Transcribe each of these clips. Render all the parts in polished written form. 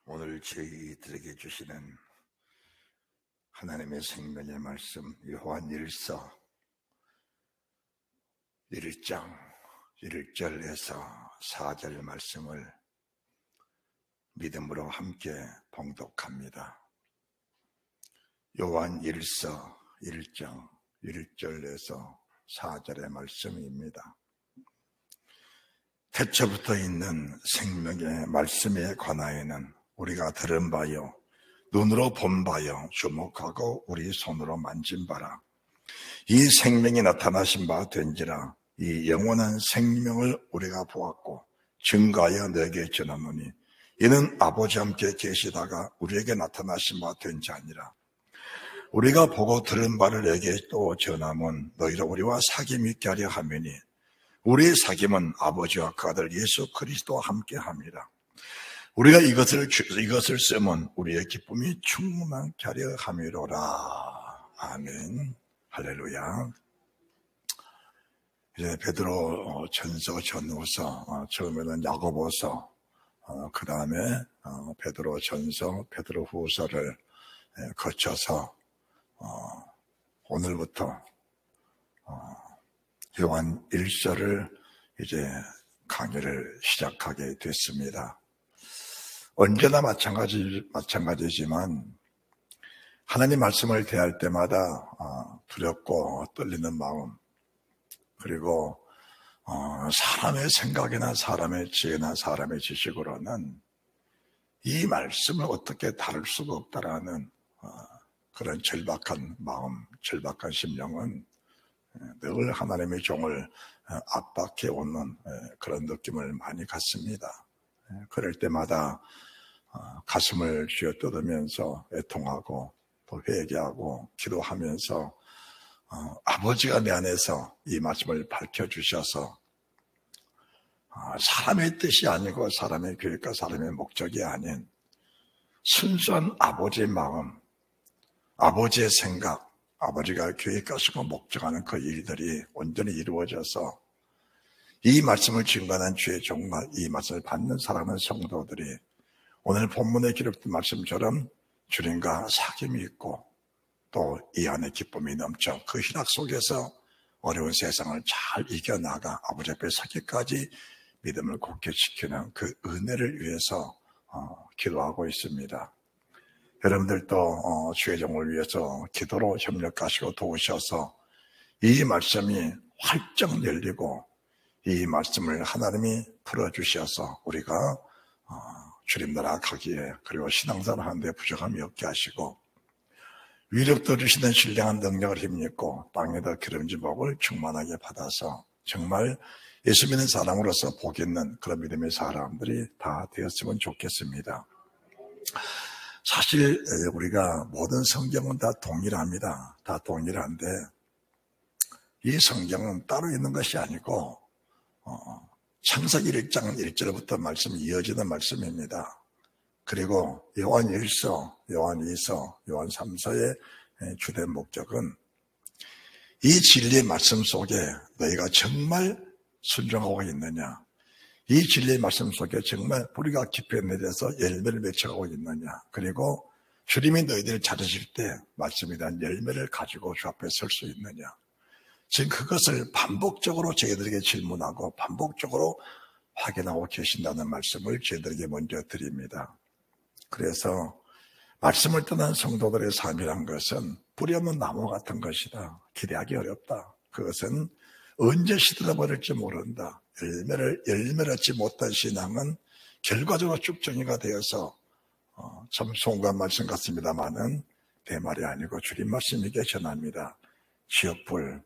오늘 저희들에게 주시는 하나님의 생명의 말씀 요한 1서 1장 1절에서 4절 말씀을 믿음으로 함께 봉독합니다. 요한 1서 1장 1절에서 4절의 말씀입니다. 태초부터 있는 생명의 말씀에 관하여는 우리가 들은 바요, 눈으로 본 바요, 주목하고 우리 손으로 만진 바라. 이 생명이 나타나신 바 된지라. 이 영원한 생명을 우리가 보았고 증거하여 너에게 전하노니 이는 아버지와 함께 계시다가 우리에게 나타나신 바 된 자니라. 우리가 보고 들은 바를 너에게 또 전하면 너희로 우리와 사귐 있게 하려 함이니 우리의 사귐은 아버지와 그 아들 예수 그리스도와 함께 함이라. 우리가 이것을 쓰면 우리의 기쁨이 충만케 하려 함이로라. 아멘. 할렐루야. 이제 베드로 전서, 전후서, 처음에는 야고보서, 그 다음에 베드로 전서, 베드로 후서를 거쳐서 오늘부터 요한 1서를 이제 강의를 시작하게 됐습니다. 언제나 마찬가지지만 하나님 말씀을 대할 때마다 두렵고 떨리는 마음, 그리고 사람의 생각이나 사람의 지혜나 사람의 지식으로는 이 말씀을 어떻게 다룰 수가 없다라는 그런 절박한 마음, 절박한 심령은 늘 하나님의 종을 압박해 오는 그런 느낌을 많이 갖습니다. 그럴 때마다 가슴을 쥐어뜯으면서 애통하고 또 회개하고 기도하면서 아버지가 내 안에서 이 말씀을 밝혀주셔서 사람의 뜻이 아니고 사람의 계획과 사람의 목적이 아닌 순수한 아버지의 마음, 아버지의 생각, 아버지가 계획하시고 목적하는 그 일들이 온전히 이루어져서 이 말씀을 증거하는 주의 종과 이 말씀을 받는 사랑하는 성도들이 오늘 본문에 기록된 말씀처럼 주님과 사귐이 있고 또 이 안에 기쁨이 넘쳐 그 희락 속에서 어려운 세상을 잘 이겨나가 아버지 앞에 서기까지 믿음을 굳게 지키는 그 은혜를 위해서 기도하고 있습니다. 여러분들도 주의 종을 위해서 기도로 협력하시고 도우셔서 이 말씀이 활짝 열리고 이 말씀을 하나님이 풀어주셔서 우리가 주님 나라 가기에 그리고 신앙생활 하는데 부족함이 없게 하시고 위력도 주시는 신령한 능력을 힘입고 땅에다 기름진 복을 충만하게 받아서 정말 예수 믿는 사람으로서 복 있는 그런 믿음의 사람들이 다 되었으면 좋겠습니다. 사실 우리가 모든 성경은 다 동일합니다. 다 동일한데 이 성경은 따로 있는 것이 아니고 창세기 1장 1절부터 말씀이 이어지는 말씀입니다. 그리고 요한 1서, 요한 2서, 요한 3서의 주된 목적은 이 진리의 말씀 속에 너희가 정말 순종하고 있느냐, 이 진리의 말씀 속에 정말 뿌리가 깊이 내려서 열매를 맺혀가고 있느냐, 그리고 주님이 너희들을 찾으실 때 말씀에 대한 열매를 가지고 주 앞에 설 수 있느냐, 지금 그것을 반복적으로 저희들에게 질문하고 반복적으로 확인하고 계신다는 말씀을 저희들에게 먼저 드립니다. 그래서 말씀을 떠난 성도들의 삶이란 것은 뿌리 없는 나무 같은 것이다. 기대하기 어렵다. 그것은 언제 시들어버릴지 모른다. 열매를 얻지 못한 신앙은 결과적으로 쭉정이가 되어서 참 송구한 말씀 같습니다만은 내 말이 아니고 주님 말씀이게 전합니다. 지옥불,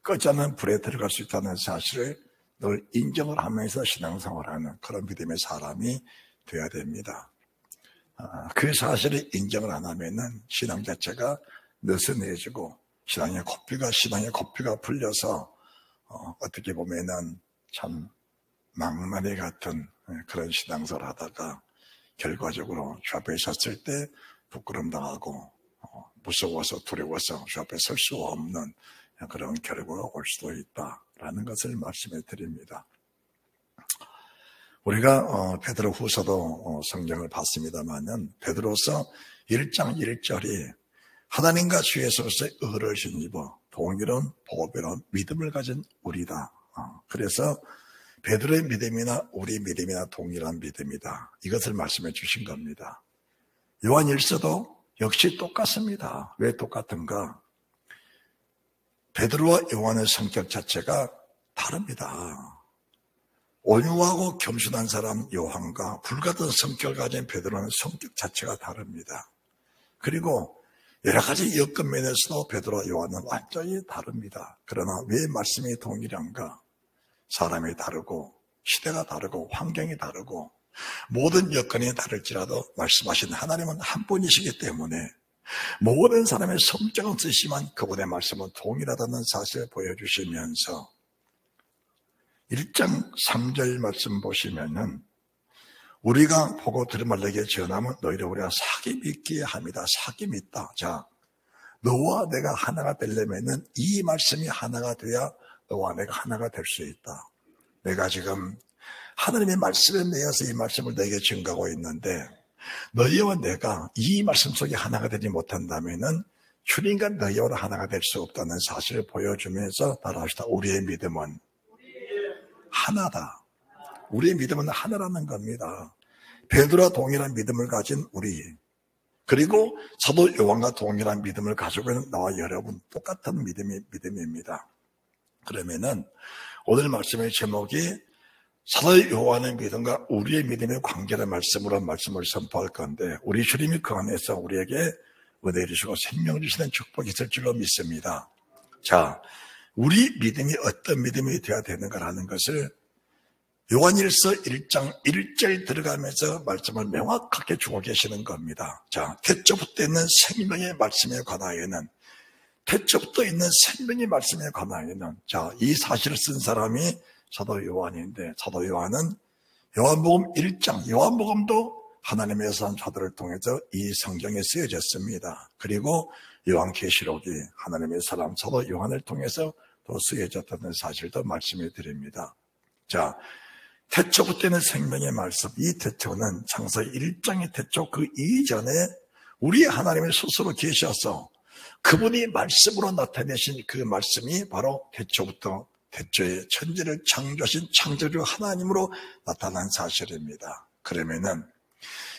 꺼지 않는 불에 들어갈 수 있다는 사실을 늘 인정을 하면서 신앙생활하는 그런 믿음의 사람이 되어야 됩니다. 그 사실을 인정을 안 하면은 신앙 자체가 느슨해지고 신앙의 고삐가 풀려서 어떻게 보면은 참 망나니 같은 그런 신앙생활을 하다가 결과적으로 주 앞에 섰을 때 부끄럼 당하고 무서워서 두려워서 주 앞에 설 수 없는 그런 결과가 올 수도 있다라는 것을 말씀해 드립니다. 우리가 베드로 후서도 성경을 봤습니다만은 베드로서 1장 1절이 하나님과 주 예수로서의 의를 힘입어 동일한 보배로운 믿음을 가진 우리다. 그래서 베드로의 믿음이나 우리 믿음이나 동일한 믿음이다. 이것을 말씀해 주신 겁니다. 요한 1서도 역시 똑같습니다. 왜 똑같은가? 베드로와 요한의 성격 자체가 다릅니다. 온유하고 겸손한 사람 요한과 불같은 성격을 가진 베드로는 성격 자체가 다릅니다. 그리고 여러 가지 여건 면에서도 베드로와 요한은 완전히 다릅니다. 그러나 왜 말씀이 동일한가? 사람이 다르고 시대가 다르고 환경이 다르고 모든 여건이 다를지라도 말씀하신 하나님은 한 분이시기 때문에 모든 사람의 성격은 쓰시지만 그분의 말씀은 동일하다는 사실을 보여주시면서 1장 3절 말씀 보시면은 우리가 보고 들은 말 너에게 전하면 너희를 우리가 사기 믿기에 합니다. 사기 믿다. 자, 너와 내가 하나가 되려면은 이 말씀이 하나가 돼야 너와 내가 하나가 될 수 있다. 내가 지금 하나님의 말씀에 매여서 이 말씀을 너에게 증거하고 있는데 너희와 내가 이 말씀 속에 하나가 되지 못한다면은 주님과 너희와 하나가 될 수 없다는 사실을 보여주면서 따라합시다. 우리의 믿음은 하나다. 우리의 믿음은 하나라는 겁니다. 베드로와 동일한 믿음을 가진 우리, 그리고 사도 요한과 동일한 믿음을 가지고 있는 나와 여러분 똑같은 믿음입니다. 그러면은 오늘 말씀의 제목이 사도 요한의 믿음과 우리의 믿음의 관계의 말씀으로 말씀을 선포할 건데 우리 주님이 그 안에서 우리에게 은혜 주시고 생명 주시는 축복이 있을 줄로 믿습니다. 자, 우리 믿음이 어떤 믿음이 되어야 되는가라는 것을 요한일서 1장 1절 들어가면서 말씀을 명확하게 주고 계시는 겁니다. 자, 태초부터 있는 생명의 말씀에 관하여는 태초부터 있는 생명의 말씀에 관하여는 자, 이 사실을 쓴 사람이 사도 요한인데 사도 요한은 요한복음 1장, 요한복음도 하나님의 산 자들을 통해서 이 성경에 쓰여졌습니다. 그리고 요한계시록이 하나님의 사람 사도 요한을 통해서 또 쓰여졌다는 사실도 말씀해 드립니다. 자, 태초부터 있는 생명의 말씀, 이 태초는 창세기 1장의 태초 그 이전에 우리 하나님의 스스로 계셔서 그분이 말씀으로 나타내신 그 말씀이 바로 태초부터 태초에 천지를 창조하신 창조주 하나님으로 나타난 사실입니다. 그러면은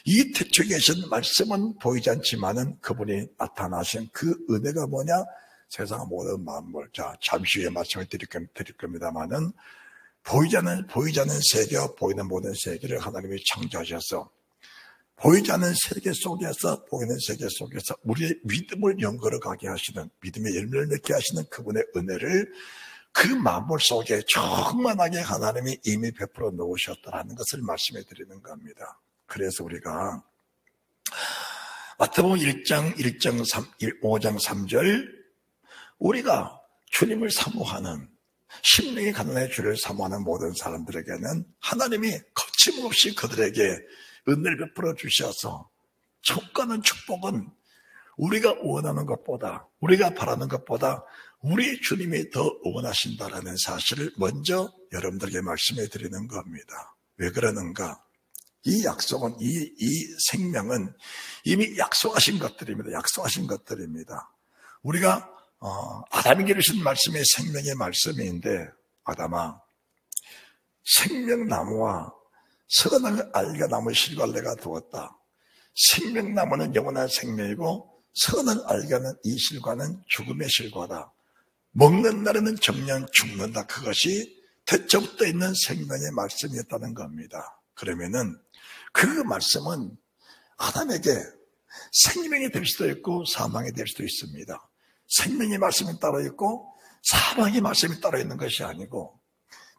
이 태초에 계신 말씀은 보이지 않지만은 그분이 나타나신 그 은혜가 뭐냐? 세상 모든 만물, 자, 잠시 후에 말씀을 드릴 겁니다만은 보이지 않는 세계와 보이는 모든 세계를 하나님이 창조하셔서 보이지 않는 세계 속에서 보이는 세계 속에서 우리의 믿음을 연결해 가게 하시는 믿음의 열매를 맺게 하시는 그분의 은혜를 그 만물 속에 충만하게 하나님이 이미 베풀어 놓으셨다는 것을 말씀해 드리는 겁니다. 그래서 우리가 마태복음 5장 3절 우리가 주님을 사모하는 심령이 가난해 주를 사모하는 모든 사람들에게는 하나님이 거침없이 그들에게 은혜를 베풀어 주셔서 축복하는 축복은 우리가 원하는 것보다 우리가 바라는 것보다 우리 주님이 더 원하신다라는 사실을 먼저 여러분들에게 말씀해 드리는 겁니다. 왜 그러는가? 이 약속은 이 생명은 이미 약속하신 것들입니다. 약속하신 것들입니다. 우리가 아담에게 주신 말씀이 생명의 말씀인데 아담아 생명나무와 선악을 알게 나무 실과를 내가 두었다. 생명나무는 영원한 생명이고 선악을 알게 하는 이 실과는 죽음의 실과다. 먹는 날에는 정녕 죽는다. 그것이 태초부터 있는 생명의 말씀이었다는 겁니다. 그러면은 그 말씀은 아담에게 생명이 될 수도 있고 사망이 될 수도 있습니다. 생명의 말씀이 따로 있고 사망의 말씀이 따로 있는 것이 아니고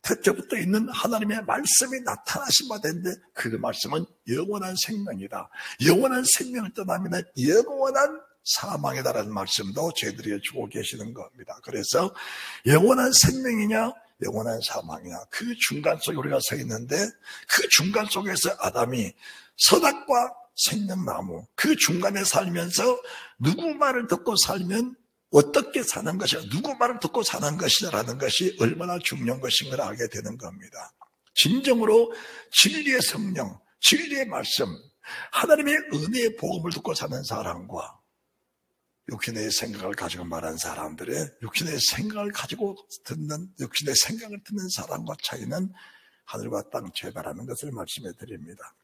태초부터 있는 하나님의 말씀이 나타나신 바 되는데 그 말씀은 영원한 생명이다. 영원한 생명을 떠나면 영원한 사망이다라는 말씀도 저희들에게 주고 계시는 겁니다. 그래서 영원한 생명이냐 영원한 사망이냐 그 중간 속에 우리가 서 있는데 그 중간 속에서 아담이 선악과 생명나무 그 중간에 살면서 누구 말을 듣고 살면 어떻게 사는 것이냐 누구 말을 듣고 사는 것이냐라는 것이 얼마나 중요한 것인가를 알게 되는 겁니다. 진정으로 진리의 성령, 진리의 말씀, 하나님의 은혜의 복음을 듣고 사는 사람과 육신의 생각을 가지고 말하는 사람들의 육신의 생각을 듣는 사람과 차이는 하늘과 땅 차이다라는 것을 말씀해 드립니다.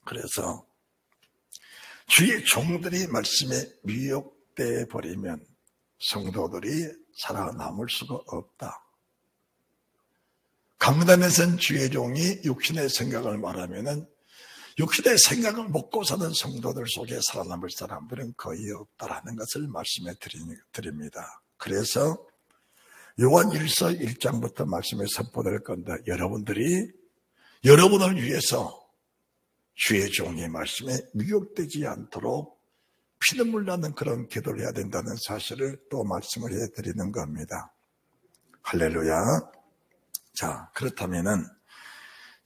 그래서 주의 종들이 말씀에 미혹돼 버리면 성도들이 살아남을 수가 없다. 강단에선 주의 종이 육신의 생각을 말하면은 육신의 생각을 먹고 사는 성도들 속에 살아남을 사람들은 거의 없다라는 것을 말씀해 드립니다. 그래서 요한 1서 1장부터 말씀에 선포될 건데 여러분들이 여러분을 위해서 주의 종의 말씀에 미혹되지 않도록 피눈물 나는 그런 기도를 해야 된다는 사실을 또 말씀을 해드리는 겁니다. 할렐루야. 자, 그렇다면은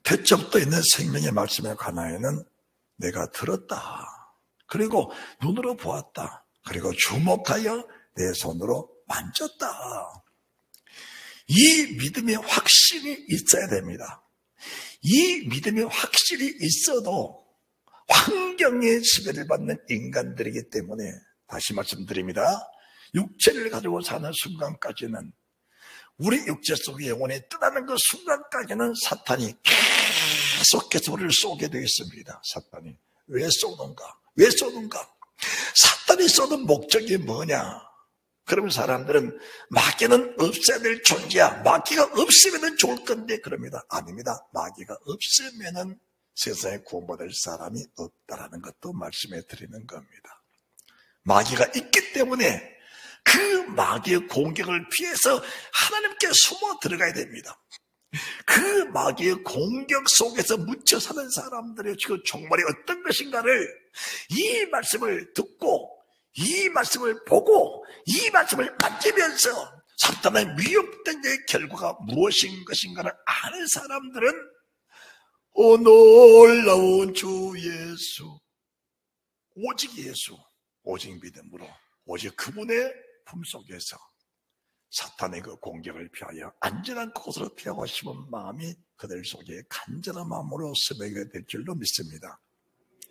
대적도 있는 생명의 말씀에 관하여는 내가 들었다. 그리고 눈으로 보았다. 그리고 주목하여 내 손으로 만졌다. 이 믿음이 확실히 있어야 됩니다. 이 믿음이 확실히 있어도 환경에 지배를 받는 인간들이기 때문에 다시 말씀드립니다. 육체를 가지고 사는 순간까지는 우리 육체 속의 영혼이 떠나는 그 순간까지는 사탄이 계속해서 우리를 쏘게 되어 있습니다. 사탄이 왜 쏘는가? 왜 쏘는가? 사탄이 쏘는 목적이 뭐냐? 그러면 사람들은 마귀는 없어야 될 존재야. 마귀가 없으면 좋을 건데 그럽니다. 아닙니다. 마귀가 없으면 세상에 구원받을 사람이 없다라는 것도 말씀해 드리는 겁니다. 마귀가 있기 때문에 그 마귀의 공격을 피해서 하나님께 숨어 들어가야 됩니다. 그 마귀의 공격 속에서 묻혀 사는 사람들의 지금 종말이 어떤 것인가를 이 말씀을 듣고 이 말씀을 보고 이 말씀을 만지면서 사탄의 미혹된 의 결과가 무엇인 것인가를 아는 사람들은 놀라운 주 예수, 오직 예수, 오직 믿음으로 오직 그분의 품속에서 사탄의 그 공격을 피하여 안전한 곳으로 피하고 싶은 마음이 그들 속에 간절한 마음으로 스며게 될 줄로 믿습니다.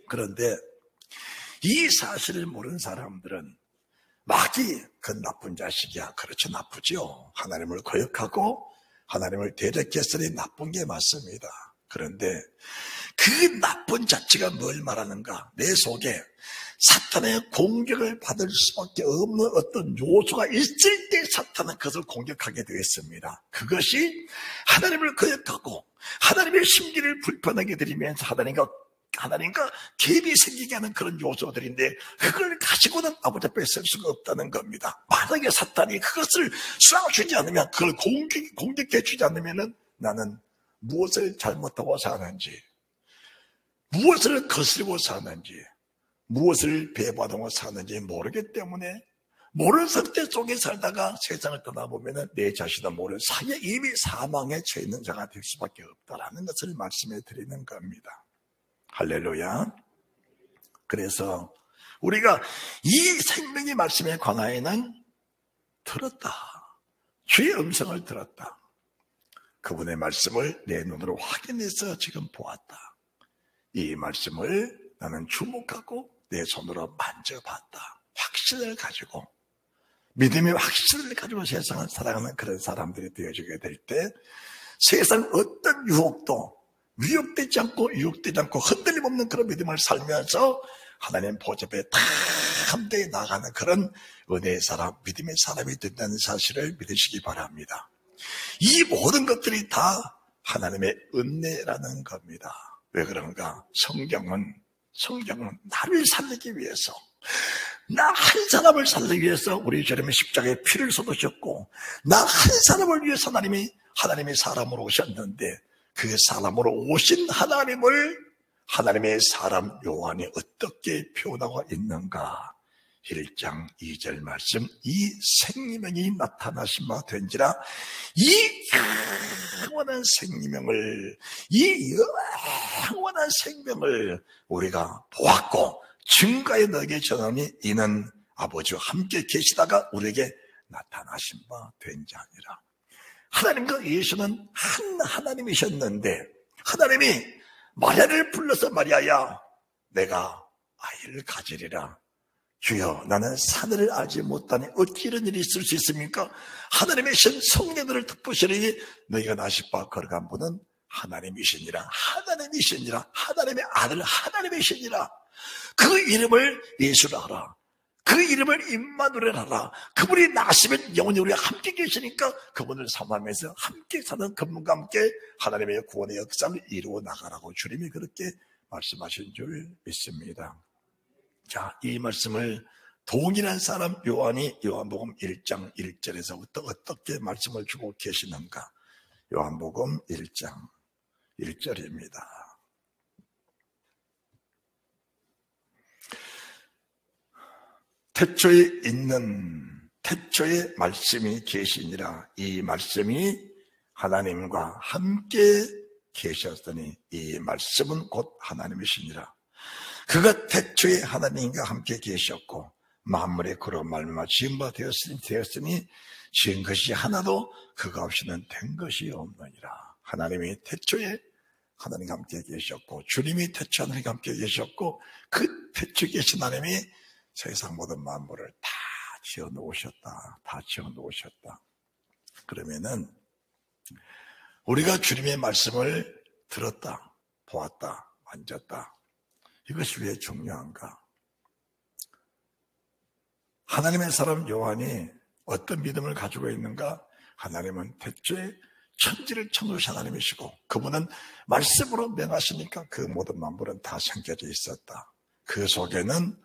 그런데 이 사실을 모르는 사람들은 마귀 그 나쁜 자식이야. 그렇죠, 나쁘죠. 하나님을 거역하고 하나님을 대적했으니 나쁜 게 맞습니다. 그런데 그 나쁜 자체가 뭘 말하는가? 내 속에 사탄의 공격을 받을 수밖에 없는 어떤 요소가 있을 때 사탄은 그것을 공격하게 되었습니다. 그것이 하나님을 거역하고 하나님의 심기를 불편하게 드리면서 하나님과 갭이 생기게 하는 그런 요소들인데 그걸 가지고는 아버지 앞에 쓸 수가 없다는 겁니다. 만약에 사탄이 그것을 쏴주지 않으면 그걸 공격해 주지 않으면 나는 무엇을 잘못하고 사는지 무엇을 거스르고 사는지 무엇을 배반하고 사는지 모르기 때문에 모르는 상태 속에 살다가 세상을 떠나보면 내 자신도 모르는 사이에 이미 사망에 처해 있는 자가 될 수밖에 없다라는 것을 말씀해 드리는 겁니다. 할렐루야. 그래서 우리가 이 생명의 말씀에 관하여는 들었다. 주의 음성을 들었다. 그분의 말씀을 내 눈으로 확인해서 지금 보았다. 이 말씀을 나는 주목하고 내 손으로 만져봤다. 확신을 가지고 믿음의 확신을 가지고 세상을 살아가는 그런 사람들이 되어지게 될 때 세상 어떤 유혹도 위협되지 않고 유혹되지 않고 흔들림 없는 그런 믿음을 살면서 하나님 보좌에 다 함께 나가는 그런 은혜의 사람, 믿음의 사람이 된다는 사실을 믿으시기 바랍니다. 이 모든 것들이 다 하나님의 은혜라는 겁니다. 왜 그런가? 성경은 나를 살리기 위해서 나 한 사람을 살리기 위해서 우리 주님의 십자가에 피를 쏟으셨고 나 한 사람을 위해서 하나님이 사람으로 오셨는데 그 사람으로 오신 하나님의 사람 요한이 어떻게 표현하고 있는가? 1장 2절 말씀, 이 생명이 나타나신 바 된지라 이 영원한 생명을 우리가 보았고 증거에 너에게 전하니 이는 아버지와 함께 계시다가 우리에게 나타나신 바 된 자니라. 하나님과 예수는 한 하나님이셨는데 하나님이 마리아를 불러서 마리아야 내가 아이를 가지리라. 주여 나는 사내를 알지 못하니 어찌 이런 일이 있을 수 있습니까? 하나님의 신 성령들을 덮으시리니 너희가 나시바 걸어간 분은 하나님이시니라. 하나님이시니라. 하나님의 아들 하나님이시니라. 그 이름을 예수라 하라. 그 이름을 임마누엘 하라. 그분이 나시면 영원히 우리와 함께 계시니까 그분을 사모하면서 함께 사는 그분과 함께 하나님의 구원의 역사를 이루어 나가라고 주님이 그렇게 말씀하신 줄 믿습니다. 자, 이 말씀을 동일한 사람 요한이 요한복음 1장 1절에서부터 어떻게 말씀을 주고 계시는가? 요한복음 1장 1절입니다. 태초에 있는 태초에 말씀이 계시니라. 이 말씀이 하나님과 함께 계셨더니 이 말씀은 곧 하나님이시니라. 그가 태초에 하나님과 함께 계셨고 만물의 그로 말미암아 지은 바 되었으니 지은 것이 하나도 그가 없이는 된 것이 없느니라. 하나님이 태초에 하나님과 함께 계셨고 주님이 태초 하나님과 함께 계셨고 그 태초에 계신 하나님이 세상 모든 만물을 다 지어놓으셨다. 다 지어놓으셨다. 그러면은 우리가 주님의 말씀을 들었다, 보았다, 만졌다. 이것이 왜 중요한가? 하나님의 사람 요한이 어떤 믿음을 가지고 있는가? 하나님은 태초에 천지를 창조하신 하나님이시고 그분은 말씀으로 명하시니까 그 모든 만물은 다 생겨져 있었다. 그 속에는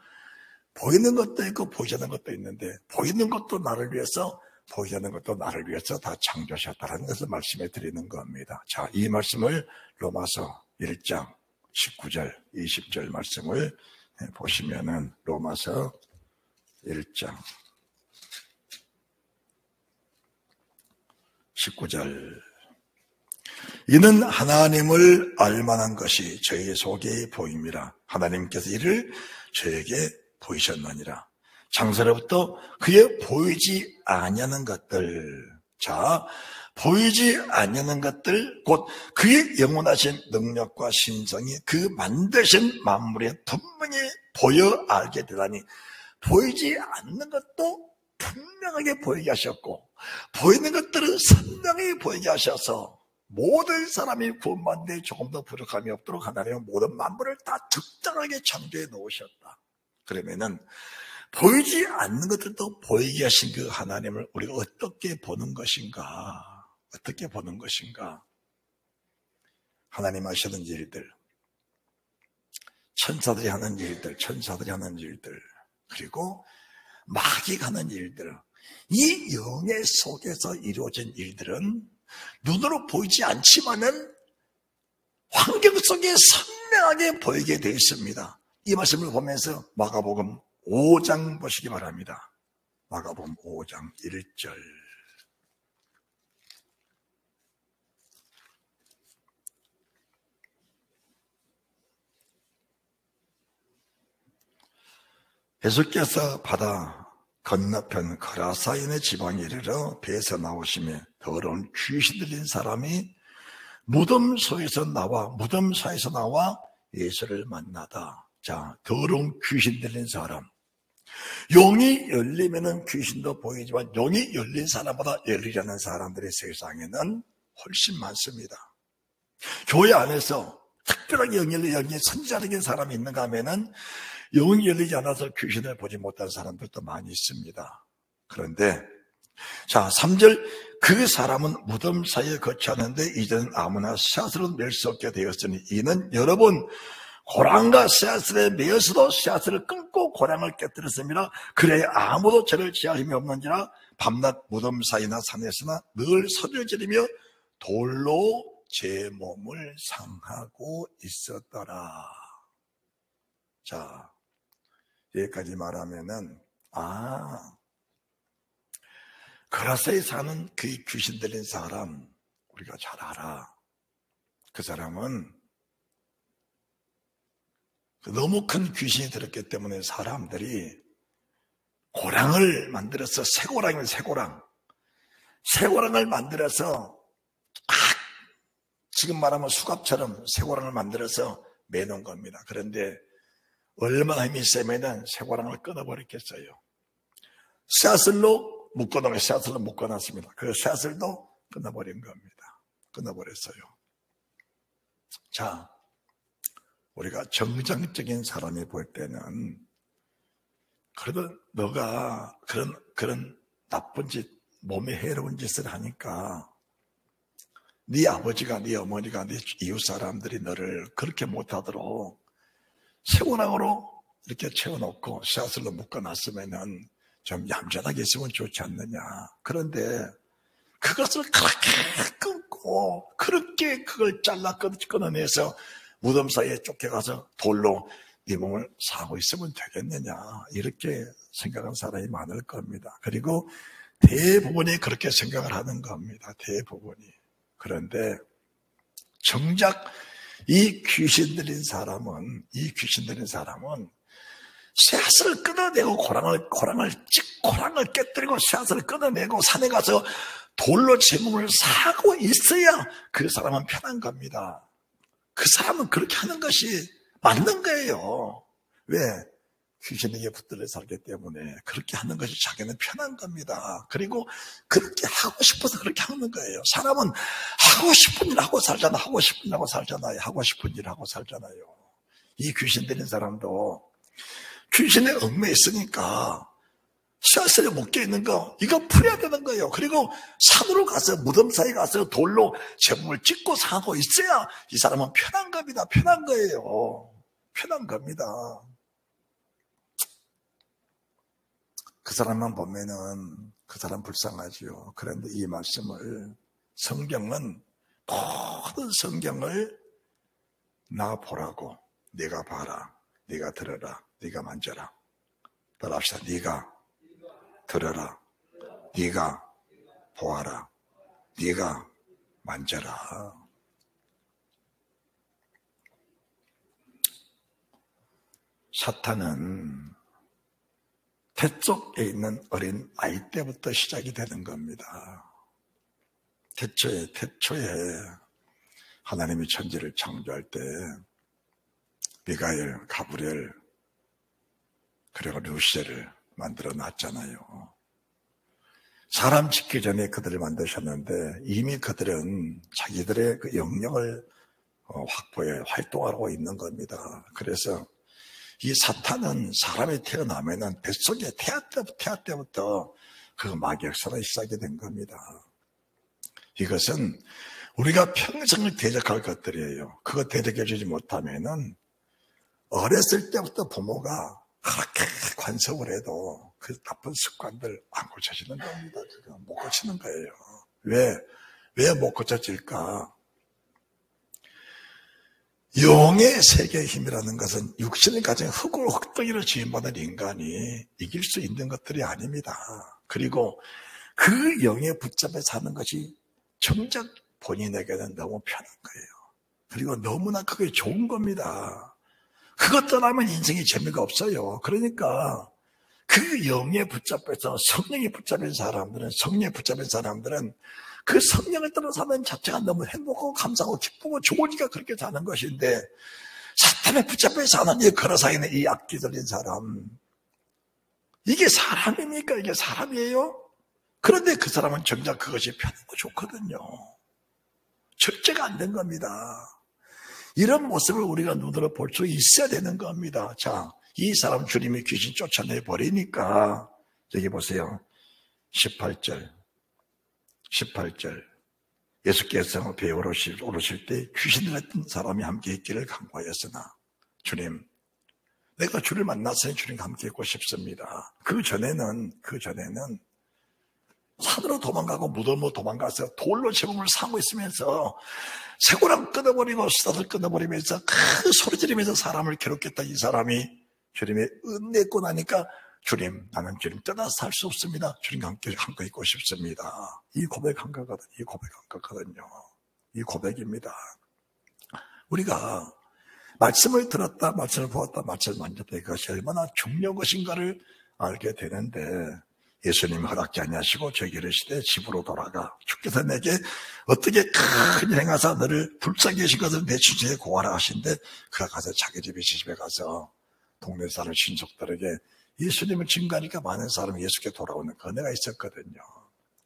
보이는 것도 있고 보이지 않는 것도 있는데 보이는 것도 나를 위해서 보이지 않는 것도 나를 위해서 다 창조하셨다는 것을 말씀해 드리는 겁니다. 자, 이 말씀을 로마서 1장 19절, 20절 말씀을 보시면은 로마서 1장 19절 이는 하나님을 알만한 것이 저희 속에 보임이라. 하나님께서 이를 저에게 보이셨느니라. 창세로부터 그의 보이지 아니하는 것들, 자, 보이지 아니하는 것들, 곧 그의 영원하신 능력과 신성이 그 만드신 만물에 분명히 보여 알게 되다니, 보이지 않는 것도 분명하게 보이게 하셨고 보이는 것들은 선명히 보이게 하셔서 모든 사람이 구원받는 데 조금 더 부족함이 없도록 하나님은 모든 만물을 다 적절하게 창조해 놓으셨다. 그러면은 보이지 않는 것들도 보이게 하신 그 하나님을 우리가 어떻게 보는 것인가? 어떻게 보는 것인가? 하나님 하시는 일들, 천사들이 하는 일들, 그리고 마귀가 하는 일들, 이 영의 속에서 이루어진 일들은 눈으로 보이지 않지만은 환경 속에 선명하게 보이게 되어 있습니다. 이 말씀을 보면서 마가복음 5장 보시기 바랍니다. 마가복음 5장 1절. 예수께서 바다 건너편 거라사인의 지방에 이르러 배에서 나오시며 더러운 귀신 들린 사람이 무덤 사이에서 나와 예수를 만나다. 자, 더러운 귀신 들린 사람. 용이 열리면은 귀신도 보이지만 용이 열린 사람보다 열리지 않는 사람들이 세상에는 훨씬 많습니다. 교회 안에서 특별하게 영이 선지자적인 사람이 있는가 하면은 영이 열리지 않아서 귀신을 보지 못한 사람들도 많이 있습니다. 그런데 자 3절 그 사람은 무덤 사이에 거처하는데 이제는 아무나 쇠앗으로 맬 수 없게 되었으니 이는 여러분 고랑과 쇠앗에 매어서도 쇠앗을 끊고 고랑을 깨뜨렸습니다. 그래야 아무도 저를 취할 힘이 없는지라 밤낮 무덤 사이나 산에서나 늘 소리를 지르며 돌로 제 몸을 상하고 있었더라. 자, 여기까지 말하면은 거라사에 사는 그 귀신 들린 사람 우리가 잘 알아. 그 사람은 너무 큰 귀신이 들었기 때문에 사람들이 고랑을 만들어서 새고랑이면 새고랑, 쇠고랑을 만들어서 지금 말하면 수갑처럼 쇠고랑을 만들어서 매놓은 겁니다. 그런데 얼마나 힘이 세면은 쇠고랑을 끊어버렸겠어요. 쇠슬로 묶어놓은 쇠슬로 묶어놨습니다. 그 쇠슬도 끊어버린 겁니다. 끊어버렸어요. 자, 우리가 정상적인 사람이 볼 때는 그래도 너가 그런 나쁜 짓, 몸에 해로운 짓을 하니까 네 아버지가, 네 어머니가, 네 이웃 사람들이 너를 그렇게 못하도록 쇠고랑으로 이렇게 채워놓고 쇠슬로 묶어놨으면은 좀 얌전하게 있으면 좋지 않느냐. 그런데 그것을 그렇게 끊고 그렇게 그걸 잘라 끊어내서 무덤 사이에 쫓겨가서 돌로 네 몸을 사고 있으면 되겠느냐. 이렇게 생각하는 사람이 많을 겁니다. 그리고 대부분이 그렇게 생각을 하는 겁니다. 대부분이. 그런데 정작 이 귀신 들린 사람은 쇠앗을 끊어내고 고랑을 깨뜨리고 쇠앗을 끊어내고 산에 가서 돌로 제 몸을 사고 있어야 그 사람은 편한 겁니다. 그 사람은 그렇게 하는 것이 맞는 거예요. 왜? 귀신에게 붙들려 살기 때문에 그렇게 하는 것이 자기는 편한 겁니다. 그리고 그렇게 하고 싶어서 그렇게 하는 거예요. 사람은 하고 싶은 일 하고 살잖아. 하고 싶은 일 하고 살잖아요. 하고 싶은 일 하고 살잖아요. 이 귀신 들린 사람도 귀신에 얽매 있으니까 쇠슬에 묶여있는 거 이거 풀어야 되는 거예요. 그리고 산으로 가서 무덤 사이에 가서 돌로 제 몸을 찢고 사고 있어야 이 사람은 편한 겁니다. 편한 거예요. 편한 겁니다. 그 사람만 보면은 그 사람 불쌍하지요. 그런데 이 말씀을 성경은 모든 성경을 나 보라고 네가 봐라, 네가 들어라, 네가 만져라. 따라합시다. 네가 들어라, 네가 보아라, 네가 만져라. 사탄은 태쪽에 있는 어린 아이 때부터 시작이 되는 겁니다. 태초에 하나님이 천지를 창조할 때 미가엘, 가브리엘 그리고 루시엘을 만들어 놨잖아요. 사람 짓기 전에 그들을 만드셨는데 이미 그들은 자기들의 그 영역을 확보해 활동하고 있는 겁니다. 그래서 이 사탄은 사람이 태어나면은 뱃속에 태아 때부터 그 마귀역사가 시작이 된 겁니다. 이것은 우리가 평생을 대적할 것들이에요. 그거 대적해주지 못하면은 어렸을 때부터 부모가 그렇게 관섭을 해도 그 나쁜 습관들 안 고쳐지는 겁니다. 지금 못 고치는 거예요. 왜 못 고쳐질까? 영의 세계의 힘이라는 것은 육신을 가진 흙덩이로 지음받은 인간이 이길 수 있는 것들이 아닙니다. 그리고 그 영에 붙잡혀 사는 것이 정작 본인에게는 너무 편한 거예요. 그리고 너무나 그게 좋은 겁니다. 그것 떠나면 인생이 재미가 없어요. 그러니까 그 영에 붙잡혀서 성령에 붙잡힌 사람들은 그 성령을 따라 사는 자체가 너무 행복하고 감사하고 기쁘고 좋으니까 그렇게 사는 것인데 사탄에 붙잡혀 사는 이 걸어서 있는 이 악기 들린 사람, 이게 사람입니까? 이게 사람이에요? 그런데 그 사람은 정작 그것이 편하고 좋거든요. 절제가 안 된 겁니다. 이런 모습을 우리가 눈으로 볼 수 있어야 되는 겁니다. 자, 이 사람 주님이 귀신 쫓아내 버리니까 여기 보세요. 18절 예수께서 배에 오르실 때 귀신 같은 사람이 함께 있기를 간구하였으나 주님, 내가 주를 만났으니 주님과 함께 있고 싶습니다. 그 전에는 산으로 도망가고 무덤으로 도망가서 돌로 제 몸을 사고 있으면서 쇠고랑 끊어버리고 수다를 끊어버리면서 큰 소리 지르면서 사람을 괴롭겠다. 이 사람이 주님의 은혜고 나니까 주님, 나는 주님 떠나서 살 수 없습니다. 주님과 함께 있고 싶습니다. 이 고백한 거거든요. 이 고백입니다. 우리가 말씀을 들었다, 말씀을 보았다, 말씀을 만졌다, 이것이 얼마나 중요한 것인가를 알게 되는데 예수님 허락지 아니하시고 저에게 이르시되 집으로 돌아가. 주께서 내게 어떻게 큰 일 행하사 너를 불쌍히 여신 것을 내 주제에 고하라 하신데 그가 가서 자기 집에 가서 동네 사람 친척들에게 예수님을 증거하니까 많은 사람이 예수께 돌아오는 그 은혜가 있었거든요.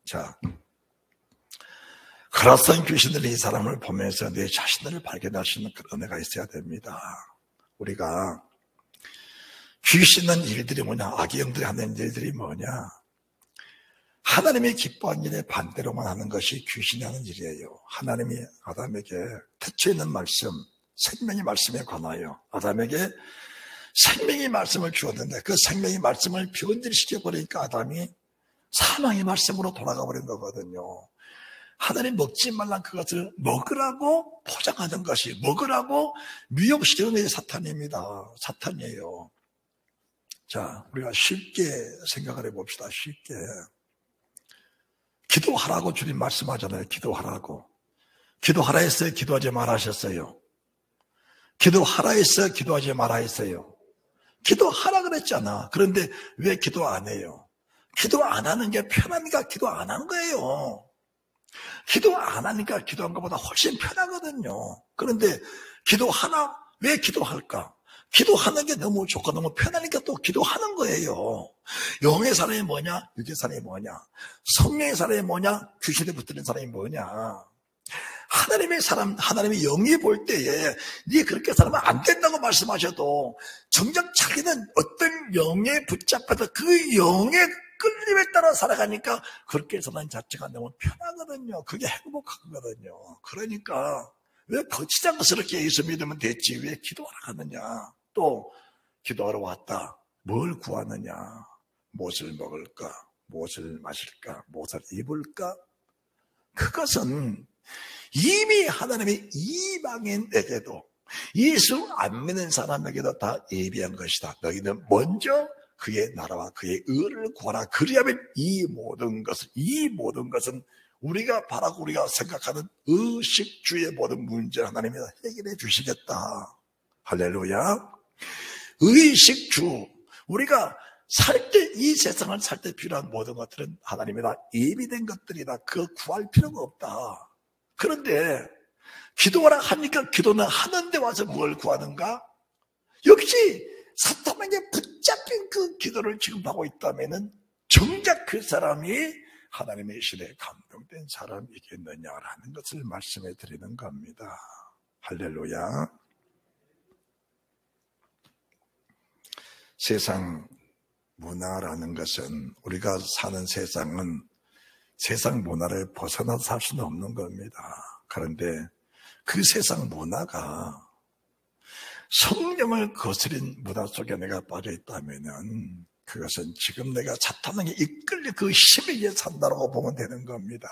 자, 그라스한 귀신들이 이 사람을 보면서 내 자신들을 발견할 수 있는 그런 은혜가 있어야 됩니다. 우리가 귀신은 일들이 뭐냐, 악의 영들이 하는 일들이 뭐냐, 하나님이 기뻐하는 일에 반대로만 하는 것이 귀신이 하는 일이에요. 하나님이 아담에게 태초에 있는 말씀, 생명의 말씀에 관하여 아담에게 생명의 말씀을 주었는데 그 생명의 말씀을 변질시켜버리니까 아담이 사망의 말씀으로 돌아가 버린 거거든요. 하나님 먹지 말란 그것을 먹으라고 포장하는 것이, 먹으라고 미혹시키는 것이 사탄입니다. 사탄이에요. 자, 우리가 쉽게 생각을 해봅시다. 쉽게. 기도하라고 주님 말씀하잖아요. 기도하라고. 기도하라 했어요? 기도하지 말아 하셨어요? 기도하라 했어요? 기도하지 말아 했어요? 기도하라 그랬잖아. 그런데 왜 기도 안 해요? 기도 안 하는 게 편하니까 기도 안 하는 거예요. 기도 안 하니까 기도한 것보다 훨씬 편하거든요. 그런데 기도하나? 왜 기도할까? 기도하는 게 너무 좋고 너무 편하니까 또 기도하는 거예요. 영의 사람이 뭐냐? 육의 사람이 뭐냐? 성령의 사람이 뭐냐? 귀신에 붙드는 사람이 뭐냐? 하나님의 사람, 하나님의 영이 볼 때에 네 그렇게 살면 안 된다고 말씀하셔도 정작 자기는 어떤 영에 붙잡혀서 그 영의 끌림에 따라 살아가니까 그렇게 사는 자체가 너무 편하거든요. 그게 행복하거든요. 그러니까 왜 거치장스럽게 예수 믿으면 됐지 왜 기도하러 가느냐. 또 기도하러 왔다. 뭘 구하느냐. 무엇을 먹을까? 무엇을 마실까? 무엇을 입을까? 그것은 이미 하나님의 이방인에게도 예수 안 믿는 사람에게도 다 예비한 것이다. 너희는 먼저 그의 나라와 그의 의를 구하라. 그리하면 이 모든 것은 우리가 바라고 우리가 생각하는 의식주의 모든 문제를 하나님이 해결해 주시겠다. 할렐루야. 의식주. 우리가 살 때, 이 세상을 살 때 필요한 모든 것들은 하나님이 다 예비된 것들이다. 그거 구할 필요가 없다. 그런데 기도하라 하니까 기도는 하는데 와서 뭘 구하는가? 역시 사탄에게 붙잡힌 그 기도를 지금 하고 있다면은 정작 그 사람이 하나님의 신에 감동된 사람이겠느냐라는 것을 말씀해 드리는 겁니다. 할렐루야. 세상 문화라는 것은 우리가 사는 세상은 세상 문화를 벗어나서 살 수는 없는 겁니다. 그런데 그 세상 문화가 성령을 거스린 문화 속에 내가 빠져 있다면은 그것은 지금 내가 사탄에게 이끌려 그 힘에 의해 산다고 보면 되는 겁니다.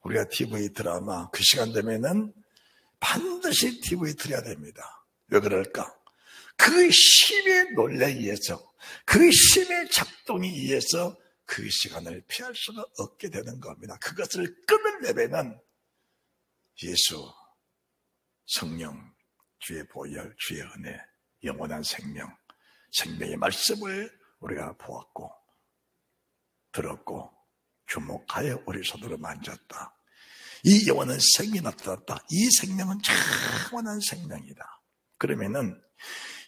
우리가 TV 드라마 그 시간 되면은 반드시 TV 틀어야 됩니다. 왜 그럴까? 그 힘의 논리에 의해서 그 힘의 작동에 의해서 그 시간을 피할 수가 없게 되는 겁니다. 그것을 끊으려면 예수, 성령, 주의 보혈, 주의 은혜, 영원한 생명, 생명의 말씀을 우리가 보았고 들었고 주목하여 우리 손으로 만졌다. 이 영원한 생명이 나타났다. 이 생명은 영원한 생명이다. 그러면은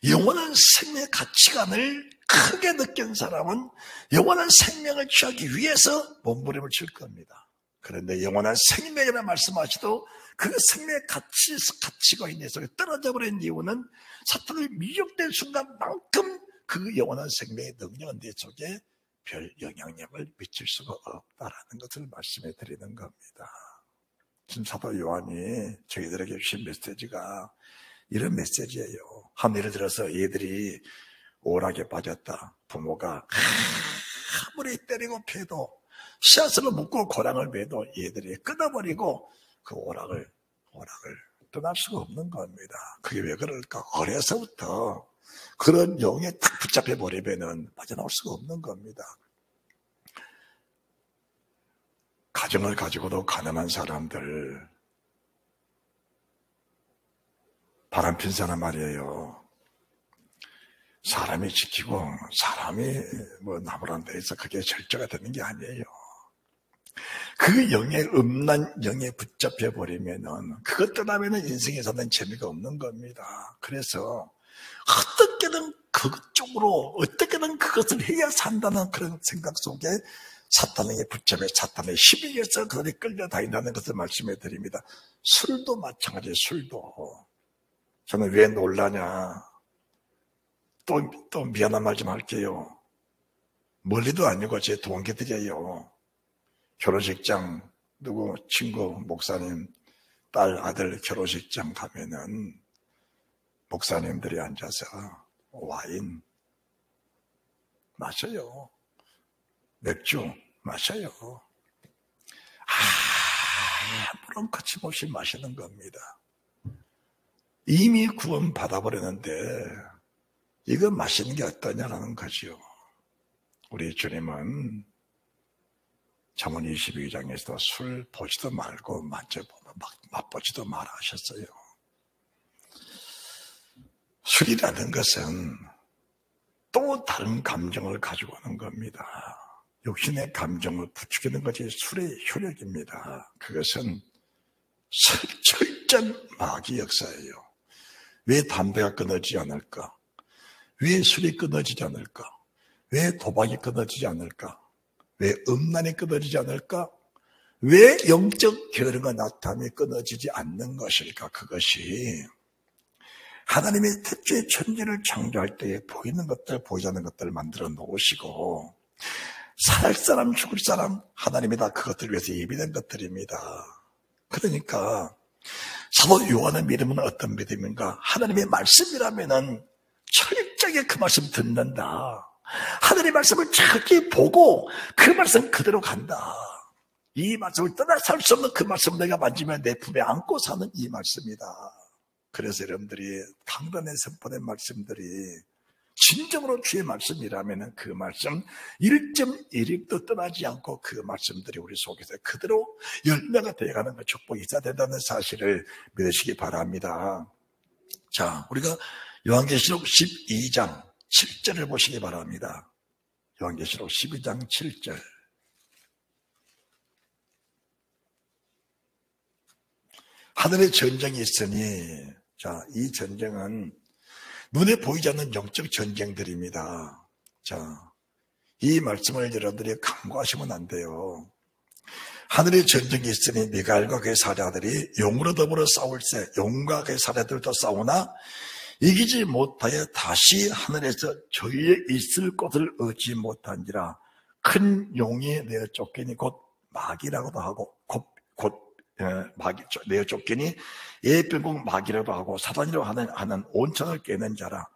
영원한 생명의 가치관을 크게 느낀 사람은 영원한 생명을 취하기 위해서 몸부림을 칠 겁니다. 그런데 영원한 생명이라는 말씀하시도 그 생명의 가치가 있는 속에 떨어져 버린 이유는 사탄을 미혹된 순간만큼 그 영원한 생명의 능력은 내 속에 별 영향력을 미칠 수가 없다라는 것을 말씀해 드리는 겁니다. 지금 사도 요한이 저희들에게 주신 메시지가 이런 메시지예요. 한 예를 들어서 얘들이 오락에 빠졌다. 부모가 아무리 때리고 패도 씨앗으로 묶고 고랑을 매도 얘들이 끊어버리고 그 오락을 떠날 수가 없는 겁니다. 그게 왜 그럴까? 어려서부터 그런 영에 딱 붙잡혀 버리면은 빠져나올 수가 없는 겁니다. 가정을 가지고도 가난한 사람들, 바람핀 사람 말이에요. 사람이 지키고 사람이 나무란 데에서 그게 절제가 되는 게 아니에요. 그 영의 음란 영에 붙잡혀 버리면은 그것 떠나면은 인생에 사는 재미가 없는 겁니다. 그래서 어떻게든 그쪽으로 어떻게든 그것을 해야 산다는 그런 생각 속에 사탄에게 붙잡혀 사탄의 힘에 의해서 그들이 끌려다닌다는 것을 말씀해 드립니다. 술도 마찬가지예요. 술도. 저는 왜 놀라냐. 또 미안한 말 좀 할게요. 멀리도 아니고 제 동기들이에요. 결혼식장 누구 친구 목사님 딸 아들 결혼식장 가면은 목사님들이 앉아서 와인 마셔요. 맥주 마셔요. 아무런 거침없이 마시는 겁니다. 이미 구원 받아버렸는데 이거 마시는 게 어떠냐라는 거죠. 우리 주님은 잠언 22장에서 술 보지도 말고 맛보지도 마라 하셨어요. 술이라는 것은 또 다른 감정을 가지고 오는 겁니다. 육신의 감정을 부추기는 것이 술의 효력입니다. 그것은 철저한 마귀 역사예요. 왜 담배가 끊어지지 않을까? 왜 술이 끊어지지 않을까? 왜 도박이 끊어지지 않을까? 왜 음란이 끊어지지 않을까? 왜 영적 게으름과 나타남이 끊어지지 않는 것일까? 그것이 하나님의 태초의 천지를 창조할 때에 보이는 것들, 보이지 않는 것들을 만들어 놓으시고 살 사람, 죽을 사람 하나님이 다 그것들을 위해서 예비된 것들입니다. 그러니까 사도 요한의 믿음은 어떤 믿음인가? 하나님의 말씀이라면은 철저하게 그 말씀 듣는다. 하늘의 말씀을 자기 보고 그 말씀 그대로 간다. 이 말씀을 떠나 살 수 없는 그 말씀을 내가 만지면 내 품에 안고 사는 이 말씀이다. 그래서 여러분들이 강단에 선포된 말씀들이 진정으로 주의 말씀이라면 그 말씀 1.1획도 떠나지 않고 그 말씀들이 우리 속에서 그대로 열매가 되어가는 것 축복이 있어야 된다는 사실을 믿으시기 바랍니다. 자, 우리가 요한계시록 12장 7절을 보시기 바랍니다. 요한계시록 12장 7절. 하늘의 전쟁이 있으니, 자, 이 전쟁은 눈에 보이지 않는 영적 전쟁들입니다. 자, 이 말씀을 여러분들이 간과하시면 안 돼요. 하늘의 전쟁이 있으니 미가엘과 그의 사자들이 용으로 더불어 싸울세 용과 그의 사자들도 싸우나 이기지 못하여 다시 하늘에서 저희에 있을 곳을 얻지 못한지라. 큰 용이 내어 쫓기니 곧 마귀라고도 하고 마귀 내어 쫓기니 예병국 마귀라고도 하고 사단이라고 하는 온천을 깨는 자라.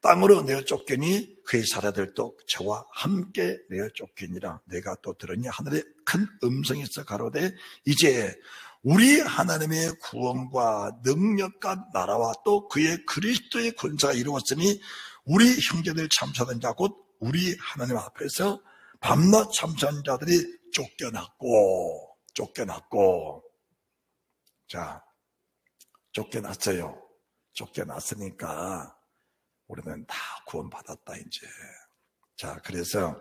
땅으로 내어 쫓기니 그의 사자들도 저와 함께 내어 쫓기니라. 내가 또 들으니 하늘에 큰 음성에서 가로되 이제 우리 하나님의 구원과 능력과 나라와 또 그의 그리스도의 권세가 이루었으니 우리 형제들 참사된 자 곧 우리 하나님 앞에서 밤낮 참사한 자들이 쫓겨났고 자, 쫓겨났어요. 쫓겨났으니까 우리는 다 구원받았다 이제. 자, 그래서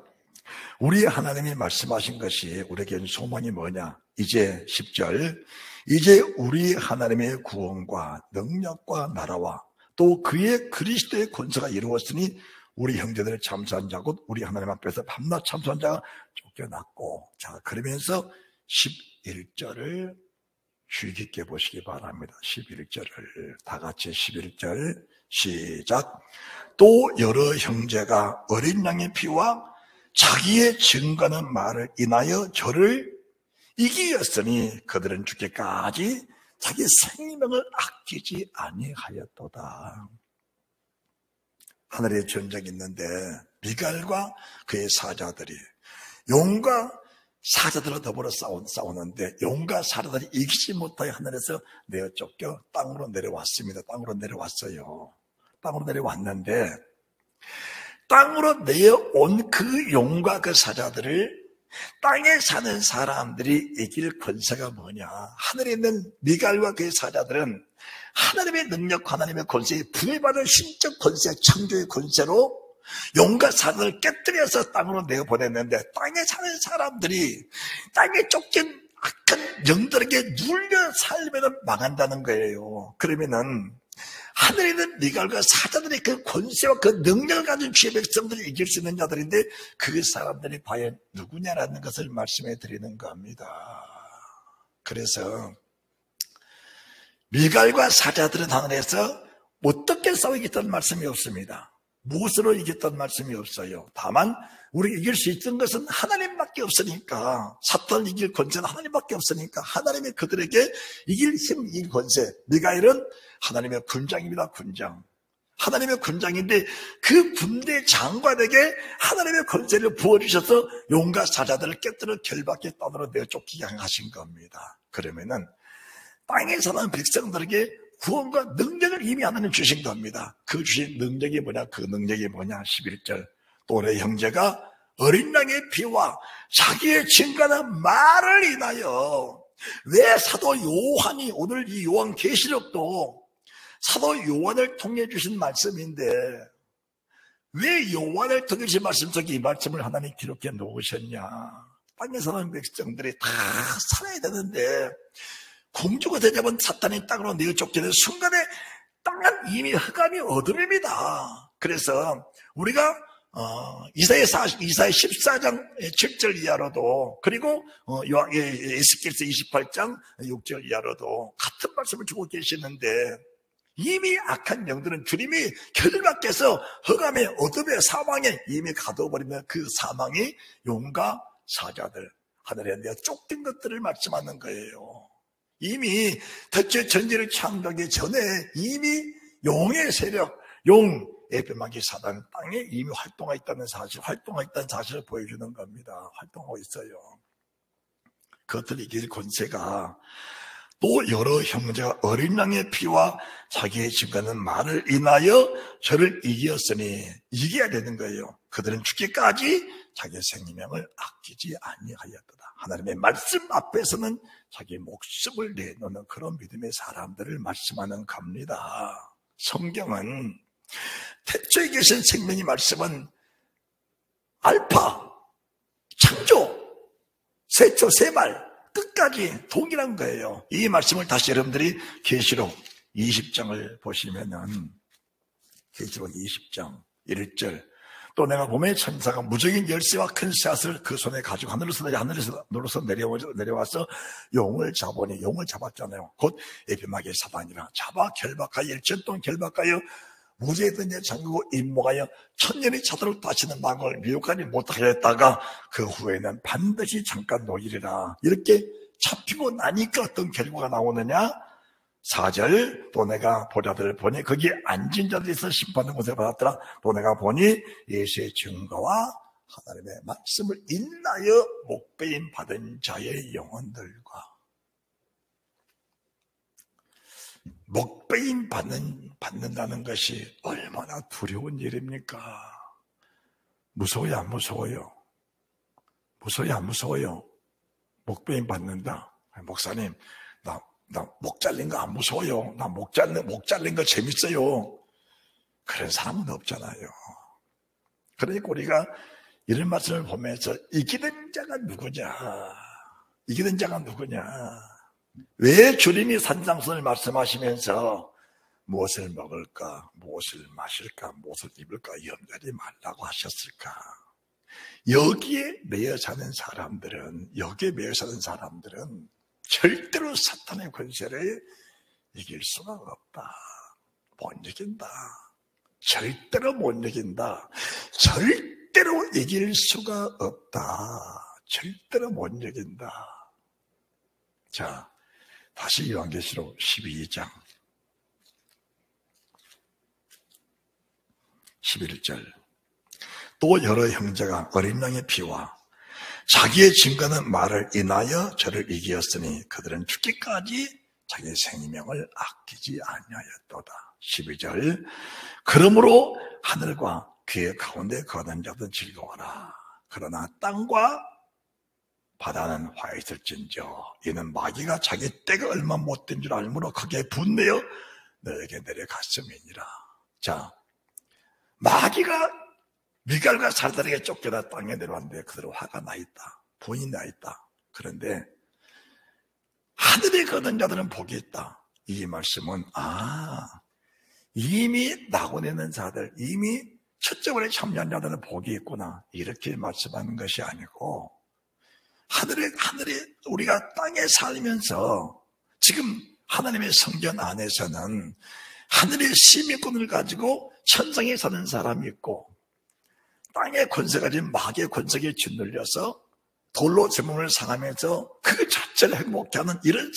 우리 하나님이 말씀하신 것이 우리에게 소망이 뭐냐? 이제 10절 이제 우리 하나님의 구원과 능력과 나라와 또 그의 그리스도의 권세가 이루었으니 우리 형제들을 참수한 자 곧 우리 하나님 앞에서 밤낮 참수한 자가 쫓겨났고. 자, 그러면서 11절을 주의 깊게 보시기 바랍니다. 11절을 다 같이 11절 시작. 또 여러 형제가 어린 양의 피와 자기의 증거하는 말을 인하여 저를 이기었으니 그들은 죽기까지 자기 생명을 아끼지 아니하였도다. 하늘에 전쟁이 있는데 미갈과 그의 사자들이 용과 사자들과 더불어 싸우는데 용과 사자들이 이기지 못하여 하늘에서 내어 쫓겨 땅으로 내려왔습니다. 땅으로 내려왔어요. 땅으로 내려왔는데 땅으로 내어온 그 용과 그 사자들을 땅에 사는 사람들이 이길 권세가 뭐냐? 하늘에 있는 미갈과 그의 사자들은 하나님의 능력, 하나님의 권세에 부여받은 신적 권세, 창조의 권세로 용과 사자를 깨뜨려서 땅으로 내어보냈는데 땅에 사는 사람들이 땅에 쫓긴 악한 영들에게 눌려 살면 망한다는 거예요. 그러면은 하늘에 있는 미갈과 사자들이 그 권세와 그 능력을 가진 주의 백성들을 이길 수 있는 자들인데 그 사람들이 과연 누구냐라는 것을 말씀해 드리는 겁니다. 그래서 미갈과 사자들은 하늘에서 어떻게 싸우겠다는 말씀이 없습니다. 무엇으로 이겼다는 말씀이 없어요. 다만 우리가 이길 수 있던 것은 하나님밖에 없으니까, 사탄을 이길 권세는 하나님밖에 없으니까 하나님이 그들에게 이길 힘, 이길 권세. 미가엘은 하나님의 군장입니다. 군장. 하나님의 군장인데 그 군대 장관에게 하나님의 권세를 부어주셔서 용과 사자들을 깨뜨려 결박해 땅으로 내쫓기게 하신 겁니다. 그러면은 땅에 사는 백성들에게 구원과 능력을 이미 하나님 주신 겁니다. 그 주신 능력이 뭐냐? 그 능력이 뭐냐? 11절. 또 내 형제가 어린 양의 피와 자기의 증거한 말을 인하여, 왜 사도 요한이, 오늘 이 요한계시록도 사도 요한을 통해 주신 말씀인데 왜 요한을 통해 주신 말씀 속에 이 말씀을 하나님 기록해 놓으셨냐? 땅에 사는 백성들이 다 살아야 되는데 공주가 되자면 사탄이 땅으로 내어쫓기는 순간에 땅은 이미 흑암이 어둠입니다. 그래서 우리가 이사야 14장 7절 이하로도, 그리고 에스겔서 28장 6절 이하로도 같은 말씀을 주고 계시는데 이미 악한 영들은 주님이 결박해서 흑암의 어둠의 사망에 이미 가둬버리면 그 사망이 용과 사자들, 하늘에 내어 쫓긴 것들을 말씀하는 거예요. 이미 대체 전제를 창조하기 전에 이미 용의 세력, 용, 에베마기 사단 땅에 이미 활동하고 있다는 사실을 보여주는 겁니다. 활동하고 있어요. 그것을 이길 권세가 또 여러 형제가 어린 양의 피와 자기의 증거하는 말을 인하여 저를 이기었으니, 이겨야 되는 거예요. 그들은 죽기까지 자기의 생명을 아끼지 아니하였도다. 하나님의 말씀 앞에서는 자기 목숨을 내놓는 그런 믿음의 사람들을 말씀하는 겁니다. 성경은 태초에 계신 생명의 말씀은 알파, 창조, 세초, 세말 끝까지 동일한 거예요. 이 말씀을 다시 여러분들이 계시록 20장을 보시면은, 계시록 20장 1절, 또 내가 봄의 천사가 무적인 열쇠와 큰 샷을 그 손에 가지고 하늘에서 내려와서 용을 잡으니, 용을 잡았잖아요. 곧 에피마게 사단이라 잡아 결박하여 1천 동안 결박하여 무죄에 던자 잠그고 임목하여 천년이 차도록 다시는 망을 미혹하지 못하게 했다가 그 후에는 반드시 잠깐 노이리라. 이렇게 잡히고 나니까 어떤 결과가 나오느냐? 4절, 또 내가 보자들을 보니 거기에 앉은 자들에서 심판의 곳에 받았더라. 또 내가 보니 예수의 증거와 하나님의 말씀을 인하여 목배임 받은 자의 영혼들과, 목배임 받는다는 것이 얼마나 두려운 일입니까? 무서워요, 안 무서워요? 무서워요, 안 무서워요? 목배임 받는다. 목사님, 나 목 잘린 거 안 무서워요. 나 목 잘린 거 재밌어요. 그런 사람은 없잖아요. 그러니까 우리가 이런 말씀을 보면서 이기는 자가 누구냐? 이기는 자가 누구냐? 왜 주님이 산상선을 말씀하시면서 무엇을 먹을까, 무엇을 마실까, 무엇을 입을까 염려하지 말라고 하셨을까? 여기에 매여 사는 사람들은 절대로 사탄의 권세를 이길 수가 없다. 못 이긴다. 절대로 못 이긴다. 절대로 이길 수가 없다. 절대로 못 이긴다. 자, 다시 요한계시록 12장 11절. 또 여러 형제가 어린 양의 피와 자기의 증거하는 말을 인하여 저를 이기었으니 그들은 죽기까지 자기의 생명을 아끼지 아니하였도다. 12절. 그러므로 하늘과 그의 가운데 거하는 자들은 즐거워라. 그러나 땅과 바다는 화해있을진저 이는 마귀가 자기 때가 얼마 못된 줄 알므로 크게 분내어 너에게 내려갔음이니라. 자, 마귀가 미갈과 살달에게 쫓겨나 땅에 내려왔는데 그대로 화가 나 있다. 분이 나 있다. 그런데 하늘에 거는 자들은 복이 있다. 이 말씀은 이미 낙원에 있는 자들, 이미 첫째번에 참여한 자들은 복이 있구나, 이렇게 말씀하는 것이 아니고, 하늘에 우리가 땅에 살면서 지금 하나님의 성전 안에서는 하늘의 시민권을 가지고 천상에 사는 사람이 있고, 땅의 권세가 가진 마귀의 권세에 짓눌려서 돌로 제 몸을 상하면서 그 자체를 행복해 하는 이런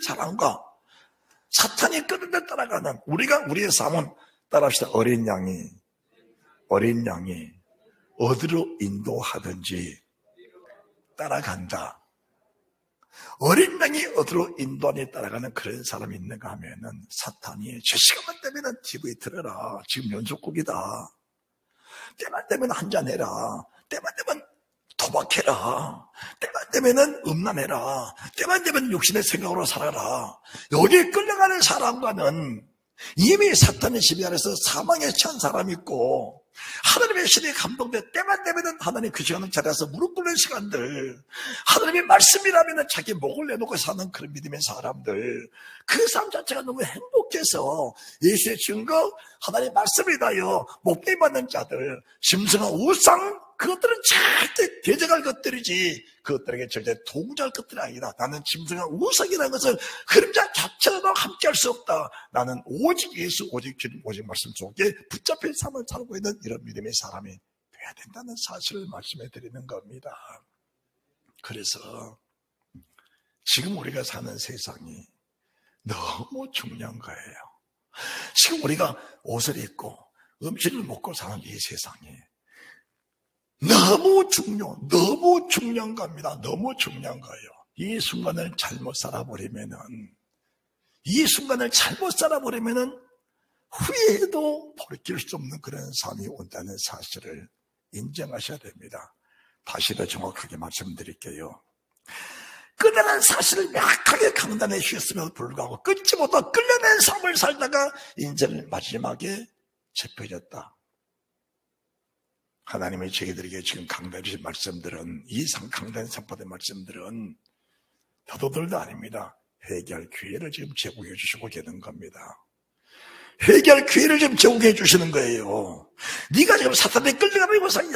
사람과 사탄이 끄는 데 따라가는, 우리의 삶은 따라합시다. 어린 양이 어디로 인도하든지 따라간다. 어린 양이 어디로 인도하니 따라가는 그런 사람이 있는가 하면은, 사탄이 저 시간만 되면은 TV 틀어라, 지금 연속곡이다, 때만 되면 한잔해라, 때만 되면 도박해라, 때만 되면은 음란해라, 때만 되면 육신의 생각으로 살아라. 여기에 끌려가는 사람과는 이미 사탄의 지배 아래서 사망에 처한 사람이 있고, 하나님의 신이 감동돼 때만 되면은 하나님 그 시간을 찾아서 무릎 꿇는 시간들, 하나님의 말씀이라면은 자기 목을 내놓고 사는 그런 믿음의 사람들, 그 삶 자체가 너무 행복해서 예수의 증거, 하나님의 말씀을 다하여 목배 받는 자들, 심승한 우상, 그것들은 절대 대적할 것들이지 그것들에게 절대 동조할 것들이 아니다. 나는 짐승한 우상이라는 것은 그림자 자체로도 함께할 수 없다. 나는 오직 예수, 오직 주님, 오직 말씀 속에 붙잡힌 삶을 살고 있는 이런 믿음의 사람이 돼야 된다는 사실을 말씀해 드리는 겁니다. 그래서 지금 우리가 사는 세상이 너무 중요한 거예요. 지금 우리가 옷을 입고 음식을 먹고 사는 이 세상이 너무 중요한 겁니다. 너무 중요한 거예요. 이 순간을 잘못 살아버리면은 후회해도 돌이킬 수 없는 그런 삶이 온다는 사실을 인정하셔야 됩니다. 다시 더 정확하게 말씀드릴게요. 그날은 사실을 명확하게 강단에 휘었음에도 불구하고 끊지 못하고 끌려낸 삶을 살다가 인생을 마지막에 접혀졌다. 하나님의 저희들에게 지금 강단해 주신 말씀들은, 이 강단에 선포된 말씀들은 더도들도 아닙니다. 회개할 기회를 지금 제공해 주시고 계는 겁니다. 회개할 기회를 지금 제공해 주시는 거예요. 네가 지금 사탄에 끌려가고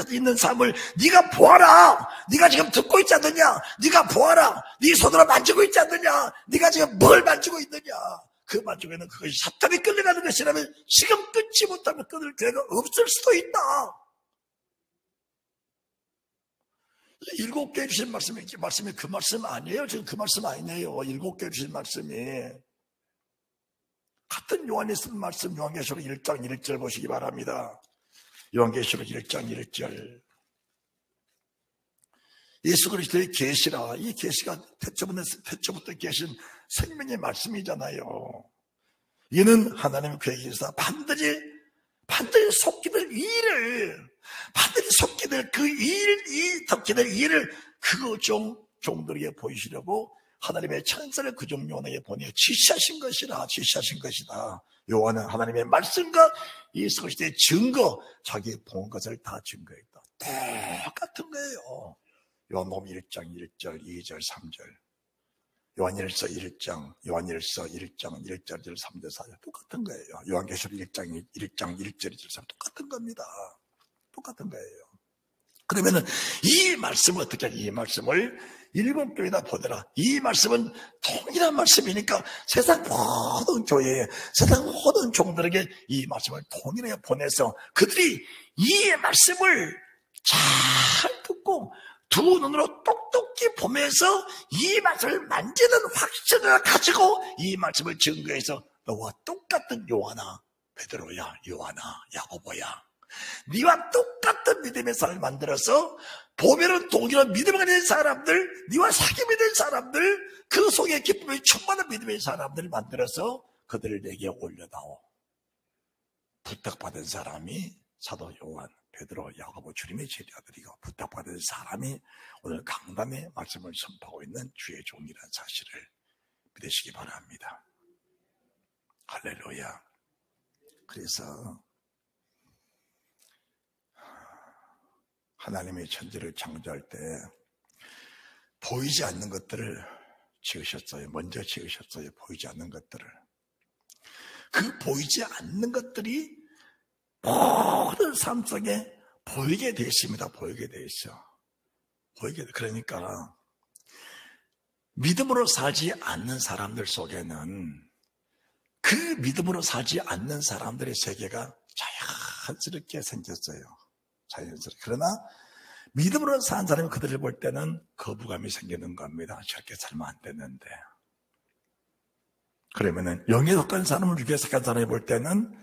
있는 삶을 네가 보아라. 네가 지금 듣고 있지 않느냐. 네가 보아라. 네 손으로 만지고 있지 않느냐. 네가 지금 뭘 만지고 있느냐. 그 만지고 있는 그것이 사탄에 끌려가는 것이라면 지금 끊지 못하면 끊을 기회가 없을 수도 있다. 7개 주신 말씀이 그 말씀 아니에요. 지금 그 말씀 아니네요. 7개 주신 말씀이 같은 요한에 쓴 말씀, 요한계시록 1장 1절 보시기 바랍니다. 요한계시록 1장 1절. 예수 그리스도의 계시라. 이 계시가 태초부터 계신 생명의 말씀이잖아요. 이는 하나님의 계획에서 반드시 속기될 일을, 덮기될 일을 그 종들에게 보이시려고 하나님의 천사를 그 종 요한에게 보내 지시하신 것이다. 요한은 하나님의 말씀과 예수 그리스도의 증거, 자기 본 것을 다 증거했다. 똑같은 거예요. 요한복음 1장 1절, 2절, 3절. 요한일서 1장 1절, 3절, 4절 똑같은 거예요. 요한계시록 1장 1절, 2절, 3절 똑같은 겁니다. 똑같은 거예요. 그러면은 이 말씀을 어떻게 하냐? 이 말씀을 7교회에다 보내라. 이 말씀은 통일한 말씀이니까 세상 모든 교회에, 세상 모든 종들에게 이 말씀을 통일해 보내서 그들이 이 말씀을 잘 듣고 두 눈으로 똑똑히 보면서 이 말씀을 만지는 확신을 가지고 이 말씀을 증거해서 너와 똑같은 요한아, 베드로야, 요한아, 야고보야, 네와 똑같은 믿음의 삶을 만들어서 보면은 동일한 믿음을 가진 사람들, 네와 사귐이 된 사람들, 그 속에 기쁨이 충만한 믿음의 사람들을 만들어서 그들을 내게 올려다오. 부탁받은 사람이 사도 요한, 베드로, 야고보 주님의 제자들이고 부탁받은 사람이 오늘 강단의 말씀을 선포하고 있는 주의 종이라는 사실을 믿으시기 바랍니다. 할렐루야. 그래서 하나님이 천지를 창조할 때 보이지 않는 것들을 지으셨어요. 먼저 지으셨어요. 보이지 않는 것들을. 그 보이지 않는 것들이 모든 삶 속에 보이게 되어 있습니다. 보이게 되어 있어. 그러니까 믿음으로 살지 않는 사람들 속에는 그 믿음으로 살지 않는 사람들의 세계가 자연스럽게 생겼어요. 자연스럽게. 그러나 믿음으로 사는 사람이 그들을 볼 때는 거부감이 생기는 겁니다. 저렇게 살면 안 되는데. 그러면은 영에 속한 사람을 육에 속한 사람이 볼 때는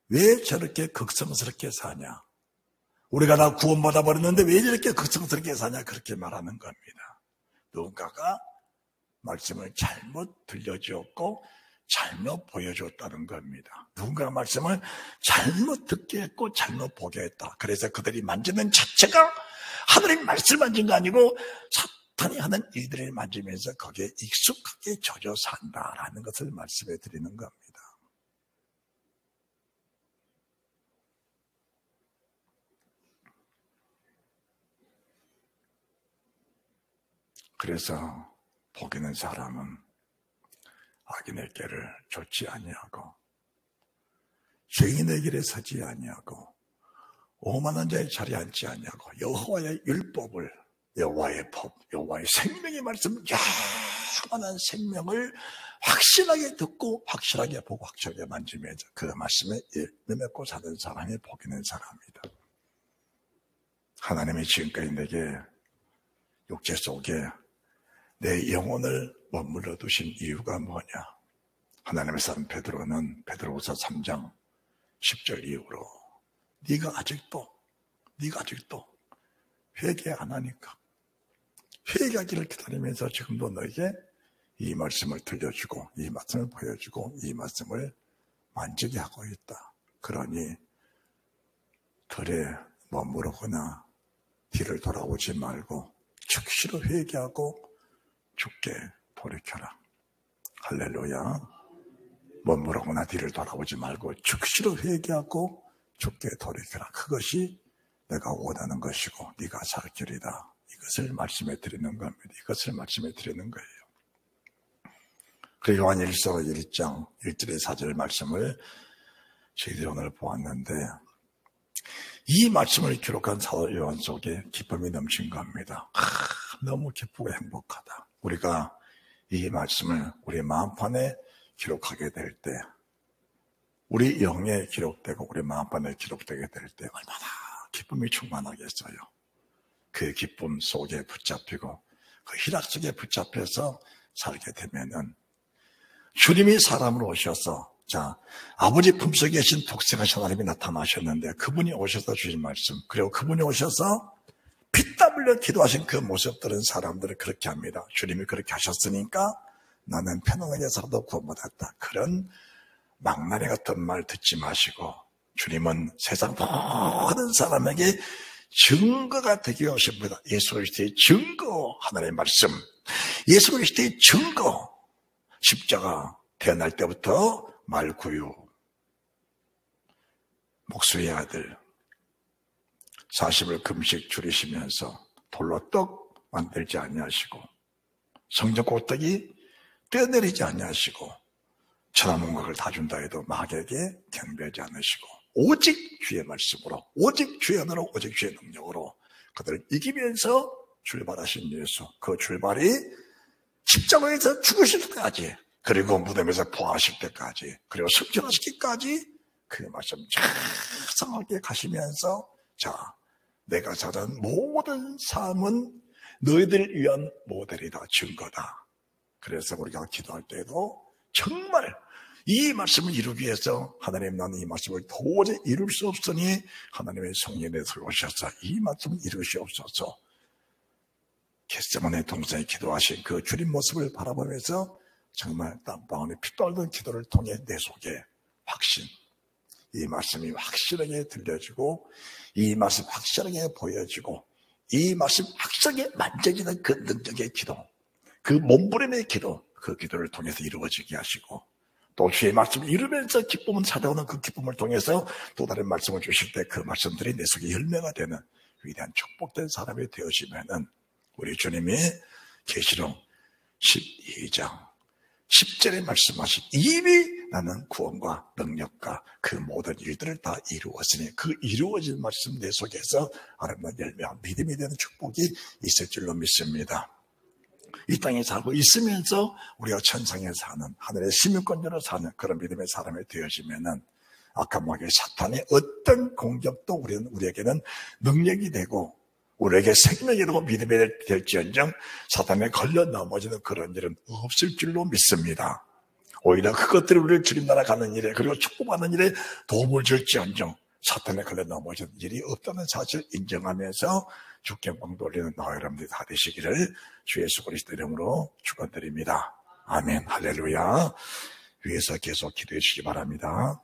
왜 저렇게 극성스럽게 사냐? 우리가 다 구원받아 버렸는데 왜 저렇게 극성스럽게 사냐? 그렇게 말하는 겁니다. 누군가가 말씀을 잘못 들려주었고 잘못 보여줬다는 겁니다. 누군가 말씀을 잘못 듣게 했고 잘못 보게 했다. 그래서 그들이 만지는 자체가 하나님 말씀 만진 거 아니고 사탄이 하는 일들을 만지면서 거기에 익숙하게 젖어 산다라는 것을 말씀해 드리는 겁니다. 그래서 복있는 사람은 악인의 길을 좇지 아니하고 죄인의 길에 서지 아니하고 오만한 자의 자리에 앉지 아니하고 여호와의 율법을 여호와의 법, 여호와의 생명의 말씀 영원한 생명을 확실하게 듣고 확실하게 보고 확실하게 만지면서 그 말씀에 맺고 사는 사람이 복 있는 사람이다. 하나님이 지금까지 내게 육체 속에 내 영혼을 머물러 두신 이유가 뭐냐? 하나님의 사람 베드로후서 3장 10절 이후로 네가 아직도 회개 안 하니까 회개하기를 기다리면서 지금도 너에게 이 말씀을 들려주고 이 말씀을 보여주고 이 말씀을 만지게 하고 있다. 그러니 들에 머무르거나 뒤를 돌아오지 말고 즉시로 회개하고 주께 돌이켜라. 할렐루야. 머무르거나 뒤를 돌아오지 말고 즉시로 회개하고 주께 돌이켜라. 그것이 내가 원하는 것이고 네가 살 길이다. 이것을 말씀해 드리는 겁니다. 이것을 말씀해 드리는 거예요. 그 요한일서 1장 1절의 4절 말씀을 저희들이 오늘 보았는데 이 말씀을 기록한 사도 요한 속에 기쁨이 넘친 겁니다. 너무 기쁘고 행복하다. 우리가 이 말씀을 우리 마음판에 기록하게 될 때, 우리 영에 기록되고 우리 마음판에 기록되게 될 때 얼마나 기쁨이 충만하겠어요. 그 기쁨 속에 붙잡히고 그 희락 속에 붙잡혀서 살게 되면은 주님이 사람으로 오셔서 아버지 품속에 계신 독생하신 하나님이 나타나셨는데 그분이 오셔서 주신 말씀, 그리고 그분이 오셔서 피땀 흘려 기도하신 그 모습들은 사람들을 그렇게 합니다. 주님이 그렇게 하셨으니까 나는 편안하게 살아도 구원받았다. 그런 망나니 같은 말 듣지 마시고 주님은 세상 모든 사람에게 증거가 되게 오신 분이다. 예수 그리스도의 증거, 하나님의 말씀, 예수 그리스도의 증거, 십자가 태어날 때부터 말구유, 목수의 아들 40을 금식 줄이시면서 돌로 떡 만들지 아니하시고 성전 꼭대기 떼내리지 아니하시고 천하 문각을 다 준다 해도 마귀에게 경배하지 않으시고 오직 주의 말씀으로, 오직 주의 언어로, 오직 주의 능력으로 그들을 이기면서 출발하신 예수, 그 출발이 십자가에서 죽으실 때까지, 그리고 무덤에서 부활하실 때까지, 그리고 승천하시기까지 그 말씀 장성하게 가시면서 내가 살은 모든 삶은 너희들 위한 모델이다, 증거다. 그래서 우리가 기도할 때도 정말 이 말씀을 이루기 위해서 하나님, 나는 이 말씀을 도저히 이룰 수 없으니 하나님의 성령에 들어오셔서 이 말씀을 이루시옵소서. 겟세마네 동산에 기도하신 그 주님 모습을 바라보면서 정말 땀방울이 피 떨던 기도를 통해 내 속에 확신, 이 말씀이 확실하게 들려지고 이 말씀 확실하게 보여지고 이 말씀 확실하게 만져지는 그 능력의 기도, 그 몸부림의 기도, 그 기도를 통해서 이루어지게 하시고 또 주의 말씀을 이루면서 기쁨은 찾아오는 그 기쁨을 통해서 또 다른 말씀을 주실 때 그 말씀들이 내 속에 열매가 되는 위대한 축복된 사람이 되어지면은 우리 주님이 계시록 12장 10절에 말씀하신 이미 나는 구원과 능력과 그 모든 일들을 다 이루었으니 그 이루어진 말씀 내 속에서 아름다운 열매와 믿음이 되는 축복이 있을 줄로 믿습니다. 이 땅에 살고 있으면서 우리가 천상에 사는 하늘의 시민권자로 사는 그런 믿음의 사람이 되어지면은 악한 사탄의 어떤 공격도 우리에게는 능력이 되고 우리에게 생명이 되고 믿음이 될지언정 사탄에 걸려 넘어지는 그런 일은 없을 줄로 믿습니다. 오히려 그것들이 우리를 주님 나라 가는 일에 그리고 축복하는 일에 도움을 줄지언정 사탄에 걸려 넘어지는 일이 없다는 사실을 인정하면서 주께 영광 돌리는 나와 여러분들이 다 되시기를 주 예수 그리스도 이름으로 축원드립니다. 아멘 할렐루야. 위에서 계속 기도해 주시기 바랍니다.